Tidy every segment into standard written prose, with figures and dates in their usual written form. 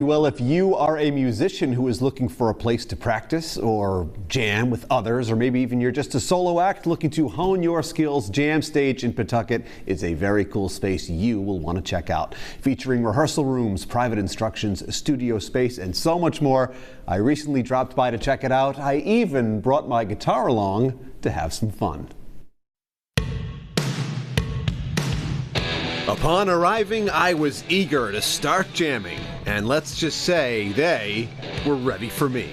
Well, if you are a musician who is looking for a place to practice or jam with others, or maybe even you're just a solo act looking to hone your skills, Jam Stage in Pawtucket is a very cool space you will want to check out. Featuring rehearsal rooms, private instructions, studio space, and so much more. I recently dropped by to check it out. I even brought my guitar along to have some fun. Upon arriving, I was eager to start jamming, and let's just say they were ready for me.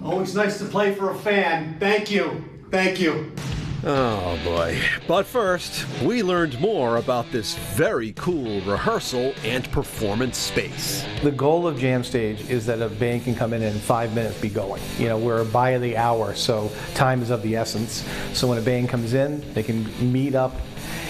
Always nice to play for a fan. Thank you. Thank you. Oh boy. But first, we learned more about this very cool rehearsal and performance space. The goal of Jam Stage is that a band can come in and 5 minutes be going. You know, we're by the hour, so time is of the essence. So when a band comes in, they can meet up.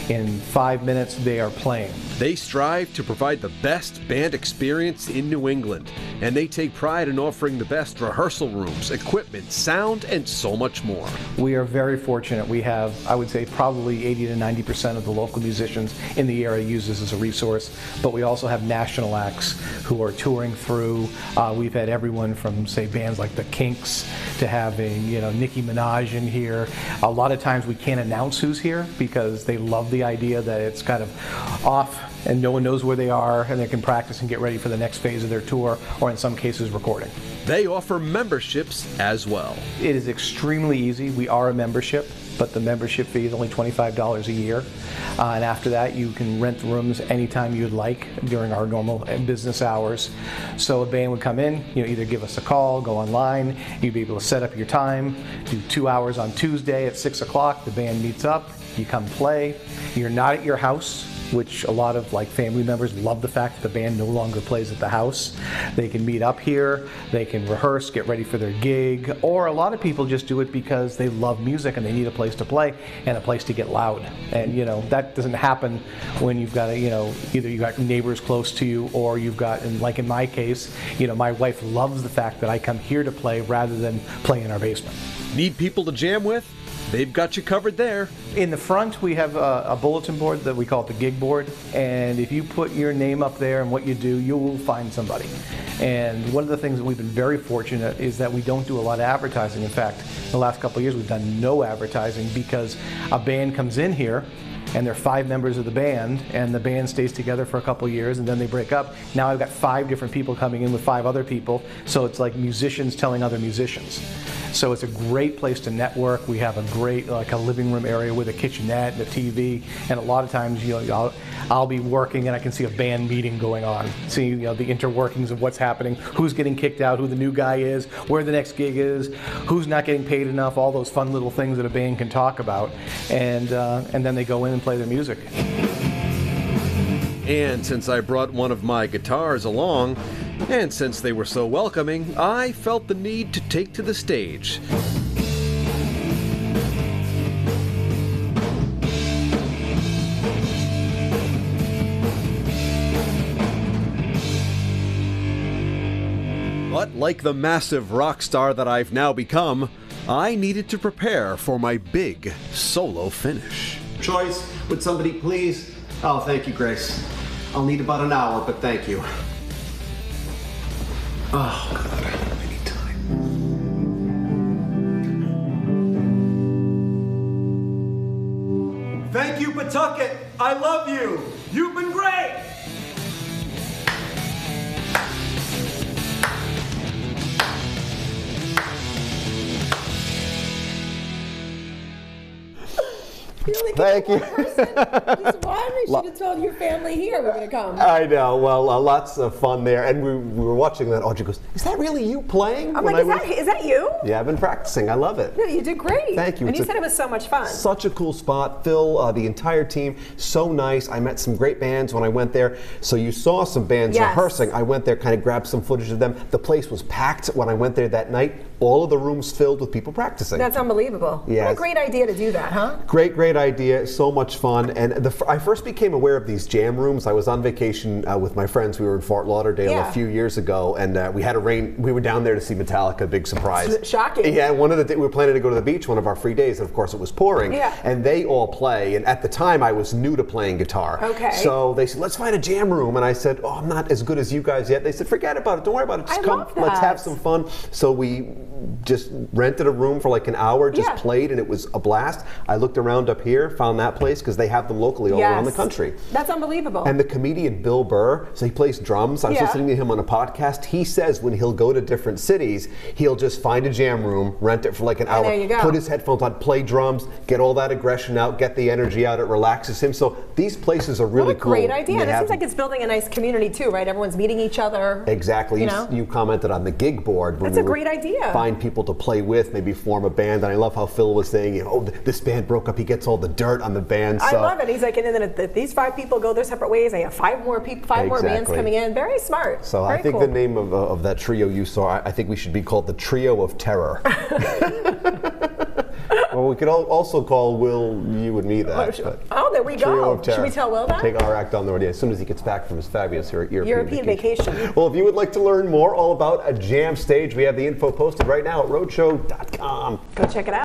In 5 minutes, they are playing. They strive to provide the best band experience in New England, and they take pride in offering the best rehearsal rooms, equipment, sound, and so much more. We are very fortunate. We have, I would say, probably 80 to 90% of the local musicians in the area use this as a resource, but we also have national acts who are touring through. We've had everyone from, say, bands like the Kinks to having, Nicki Minaj in here. A lot of times we can't announce who's here because they love the idea that it's kind of off and no one knows where they are and they can practice and get ready for the next phase of their tour, or in some cases recording. They offer memberships as well. It is extremely easy. We are a membership, but the membership fee is only $25 a year. And after that, you can rent rooms anytime you'd like during our normal business hours. So a band would come in, either give us a call, go online, you'd be able to set up your time, do 2 hours on Tuesday at 6 o'clock, the band meets up, you come play. You're not at your house, which a lot of family members love the fact that the band no longer plays at the house. They can meet up here, they can rehearse, get ready for their gig, or a lot of people just do it because they love music and they need a place to play and a place to get loud. And that doesn't happen when you've got either you've got neighbors close to you, or you've got, and like in my case, my wife loves the fact that I come here to play rather than play in our basement. Need people to jam with? They've got you covered there. In the front, we have a bulletin board that we call it the gig board, and if you put your name up there and what you do, you will find somebody. And one of the things that we've been very fortunate is that we don't do a lot of advertising. In fact, the last couple of years we've done no advertising because a band comes in here and there are 5 members of the band, and the band stays together for a couple of years and then they break up. Now I've got 5 different people coming in with 5 other people, so it's like musicians telling other musicians. So it's a great place to network. We have a great, a living room area with a kitchenette and a TV, and a lot of times, I'll be working and I can see a band meeting going on, see the interworkings of what's happening, who's getting kicked out, who the new guy is, where the next gig is, who's not getting paid enough, all those fun little things that a band can talk about, and then they go in and play their music. And since I brought one of my guitars along, and since they were so welcoming, I felt the need to take to the stage. But like the massive rock star that I've now become, I needed to prepare for my big solo finish. Choice, would somebody please? Oh, thank you, Grace. I'll need about an hour, but thank you. Oh, God, I need time. Thank you, Pawtucket. I love you. You've been great. Thank you. Just one. We should have told your family here we're going to come. I know. Well, lots of fun there. And we were watching that. Audrey goes, "Is that really you playing?" I'm like, is that you? Yeah, I've been practicing. I love it. No, you did great. Thank you. And you said it was so much fun. Such a cool spot. Phil, the entire team, so nice. I met some great bands when I went there. So you saw some bands rehearsing. I went there, kind of grabbed some footage of them. The place was packed when I went there that night. all of the rooms filled with people practicing. That's unbelievable. Yes. What a great idea to do that, huh? Great idea. So much fun. And I first became aware of these jam rooms. I was on vacation with my friends. We were in Fort Lauderdale a few years ago, and we were down there to see Metallica. Big surprise. Shocking. Yeah. We were planning to go to the beach one of our free days, and of course it was pouring. Yeah. And they all play. And at the time, I was new to playing guitar. Okay. So they said, "Let's find a jam room." And I said, "Oh, I'm not as good as you guys yet." They said, "Forget about it. Don't worry about it. Just come. love that. Let's have some fun." So we just rented a room for like an hour, just played, and it was a blast. I looked around up here, found that place because they have them locally all around the country. That's unbelievable. And the comedian Bill Burr, so he plays drums. I was listening to him on a podcast. He says when he'll go to different cities, he'll just find a jam room, rent it for like an hour, there you go. put his headphones on, play drums, get all that aggression out, get the energy out. It relaxes him. So these places are really cool. What a great idea. And it seems like it's building a nice community too, right? Everyone's meeting each other. Exactly. You commented on the gig board. That's a great idea. Find people to play with, maybe form a band. And I love how Phil was saying, this band broke up. He gets all the dirt on the band. I love it. He's like, and then if these 5 people go their separate ways, they have 5 more people, 5 more bands coming in. Very smart. So I think the name of that trio you saw, I think we should be called the Trio of Terror. Well, we could also call Will, you and me that. There we go. Should we tell Will that? Take our act on the road as soon as he gets back from his fabulous European vacation. Well, if you would like to learn more all about a jam stage, we have the info posted right now at roadshow.com. Go check it out.